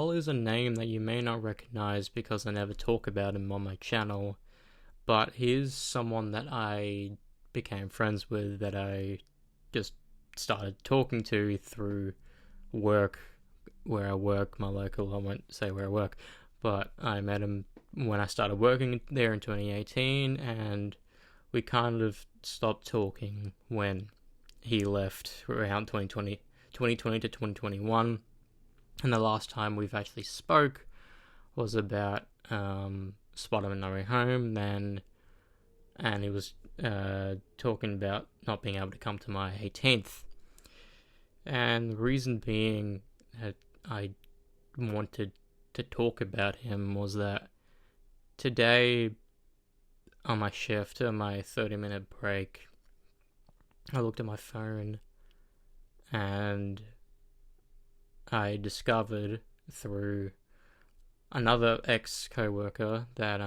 Belal is a name that you may not recognize because I never talk about him on my channel, but he is someone that I became friends with, that I just started talking to through work, where I work, my local. I won't say where I work, but I met him when I started working there in 2018, and we kind of stopped talking when he left around 2020 to 2021. And the last time we've actually spoke was about Spider-Man No Way Home, and he was talking about not being able to come to my 18th. And the reason being that I wanted to talk about him was that today on my shift, on my 30-minute break, I looked at my phone and I discovered through another ex-coworker that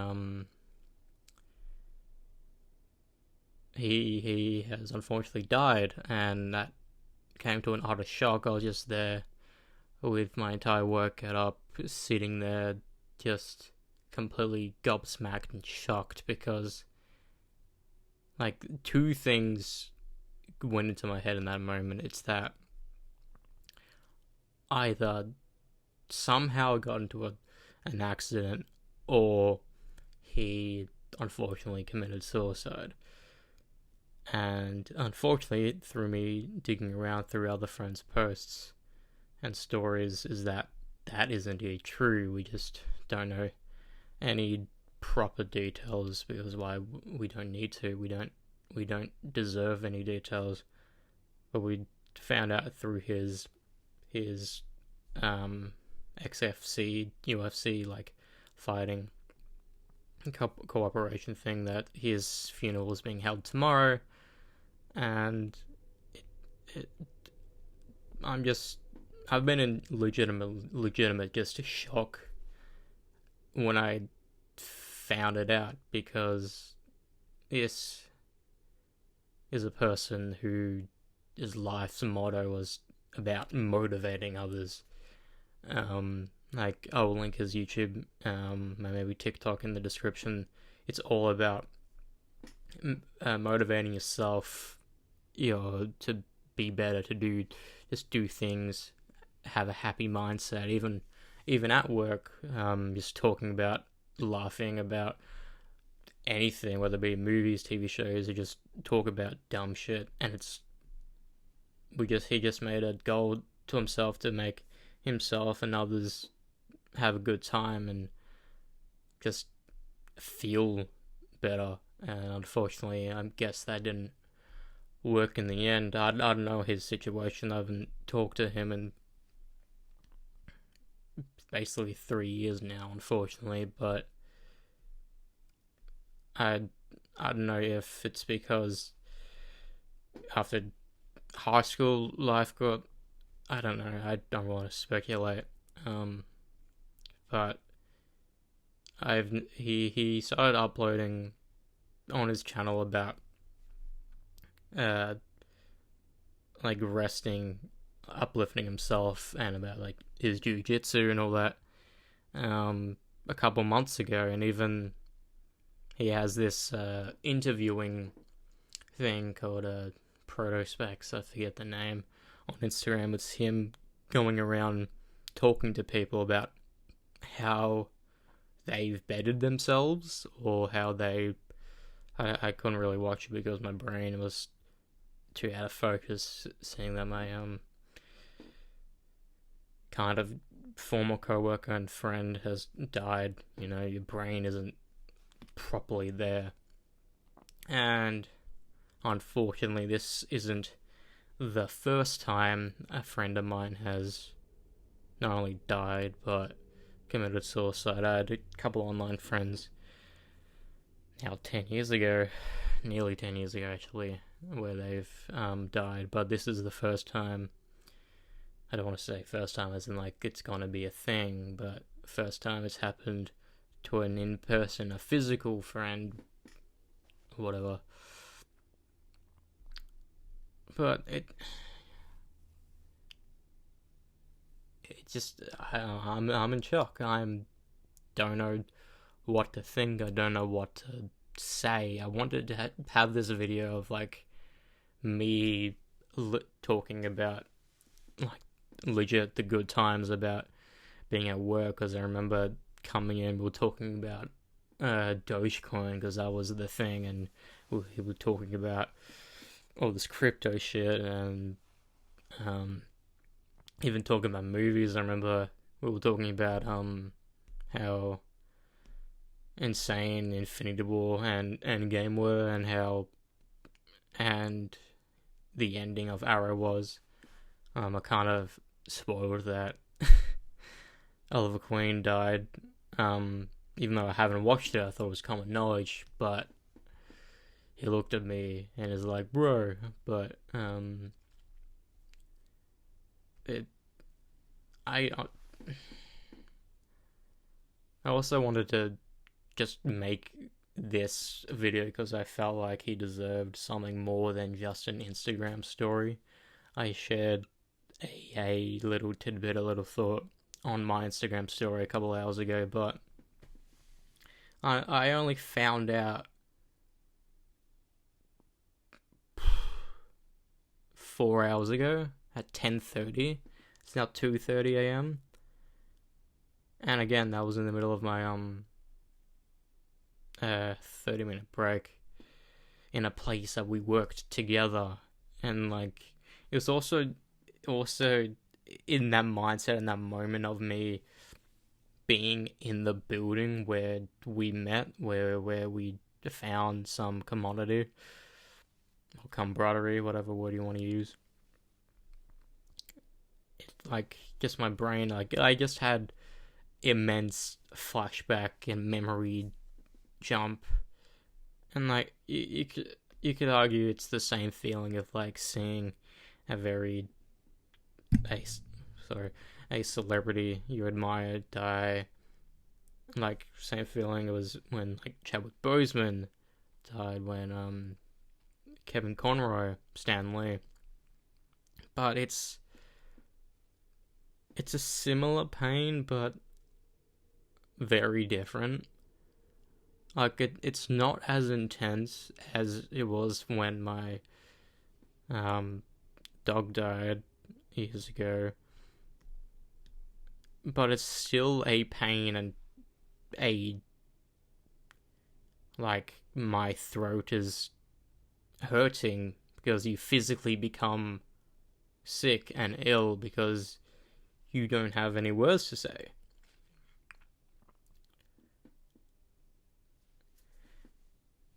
he has unfortunately died, and that came to an utter shock. I was just there with my entire work cut up, sitting there just completely gobsmacked and shocked, because like two things went into my head in that moment. It's that either somehow got into an accident, or he unfortunately committed suicide. And unfortunately, through me digging around through other friends' posts and stories, is that is indeed true. We just don't know any proper details, because why? We don't need to. We don't deserve any details. But we found out through his XFC, UFC, like, fighting cooperation thing, that his funeral is being held tomorrow. And I've been in legitimate just shock when I found it out, because this is a person who his life's motto was about motivating others. Like, I'll link his YouTube, maybe TikTok in the description. It's all about motivating yourself, to be better, to do things, have a happy mindset, even at work. Just talking about, laughing about anything, whether it be movies, TV shows, or just talk about dumb shit. And he just made a goal to himself to make himself and others have a good time and just feel better. And unfortunately, I guess that didn't work in the end. I don't know his situation. I haven't talked to him in basically 3 years now, unfortunately. But I don't know if it's because after high school life got, I don't know, I don't want to speculate. But he started uploading on his channel about like resting, uplifting himself, and about like his jiu-jitsu and all that a couple months ago. And even he has this interviewing thing called Protospecs, I forget the name, on Instagram. It's him going around talking to people about how they've bettered themselves, or how I couldn't really watch it because my brain was too out of focus, seeing that my kind of former co-worker and friend has died. Your brain isn't properly there. And unfortunately, this isn't the first time a friend of mine has not only died, but committed suicide. I had a couple online friends now 10 years ago, nearly 10 years ago actually, where they've died, but this is the first time. I don't want to say first time as in like it's gonna be a thing, but first time it's happened to an in-person, a physical friend, whatever. But I'm in shock. Don't know what to think. I don't know what to say. I wanted to have this video of like me talking about like legit the good times about being at work, because I remember coming in, we were talking about Dogecoin because that was the thing, and we were talking about all this crypto shit, and even talking about movies. I remember we were talking about how insane Infinity War and Endgame were, and the ending of Arrow was. I kind of spoiled that Oliver Queen died. Even though I haven't watched it, I thought it was common knowledge, but he looked at me and is like, bro, but I also wanted to just make this video because I felt like he deserved something more than just an Instagram story. I shared a little tidbit, a little thought on my Instagram story a couple hours ago, but I only found out 4 hours ago at 10:30. It's now 2:30 a.m. And again, that was in the middle of my 30-minute break in a place that we worked together, and like it was also in that mindset, in that moment of me being in the building where we met, where we found some commodity or camaraderie, whatever word you want to use. It, like, just my brain, like, I just had immense flashback and memory jump, and like you could argue it's the same feeling of like seeing a celebrity you admire die. Like, same feeling it was when like Chadwick Boseman died, when Kevin Conroy, Stan Lee. But it's a similar pain, but very different. Like, it's not as intense as it was when my dog died years ago, but it's still a pain, and like, my throat is hurting because you physically become sick and ill because you don't have any words to say.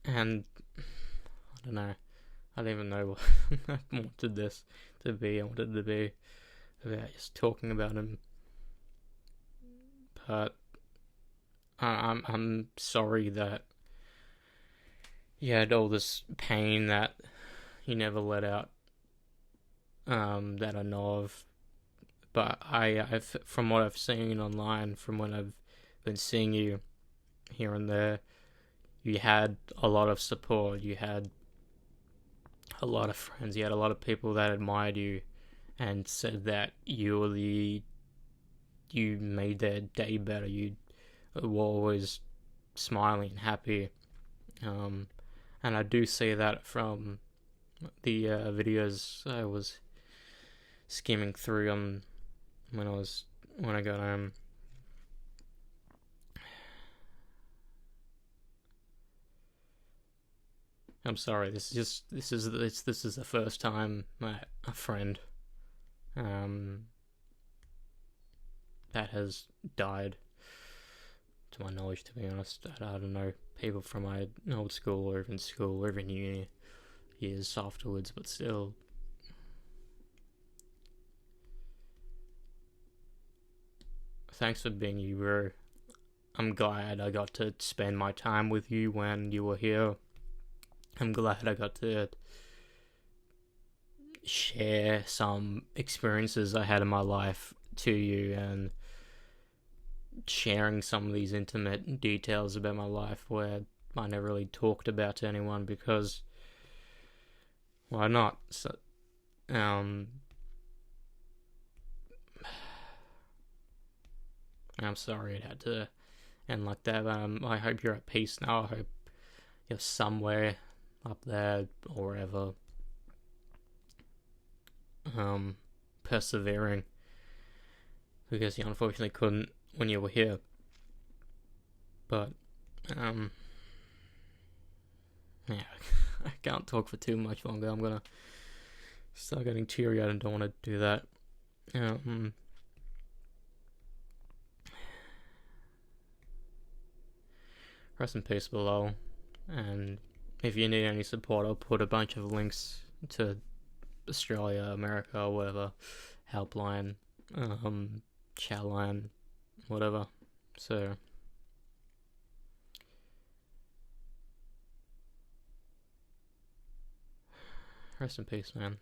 And I don't know. I don't even know what I wanted this to be. I wanted it to be about just talking about him. But I'm sorry that you had all this pain that you never let out. That I know of. But I've from what I've seen online, from when I've been seeing you here and there, you had a lot of support. You had a lot of friends. You had a lot of people that admired you and said that you made their day better. You were always smiling and happy. And I do see that from the videos I was skimming through when I got home. I'm sorry. This is the first time that a friend that has died, to my knowledge, to be honest. I don't know people from my old school or even uni years afterwards, but still. Thanks for being you, bro. I'm glad I got to spend my time with you when you were here. I'm glad I got to share some experiences I had in my life to you, and sharing some of these intimate details about my life where I never really talked about to anyone, because why not? So, I'm sorry it had to end like that. I hope you're at peace now. I hope you're somewhere up there or wherever, persevering, because you unfortunately couldn't when you were here. But yeah, I can't talk for too much longer. I'm gonna start getting teary-eyed and don't want to do that. Rest in peace, Belal. And if you need any support, I'll put a bunch of links to Australia, America, or whatever, helpline, chatline, whatever. So, rest in peace, man.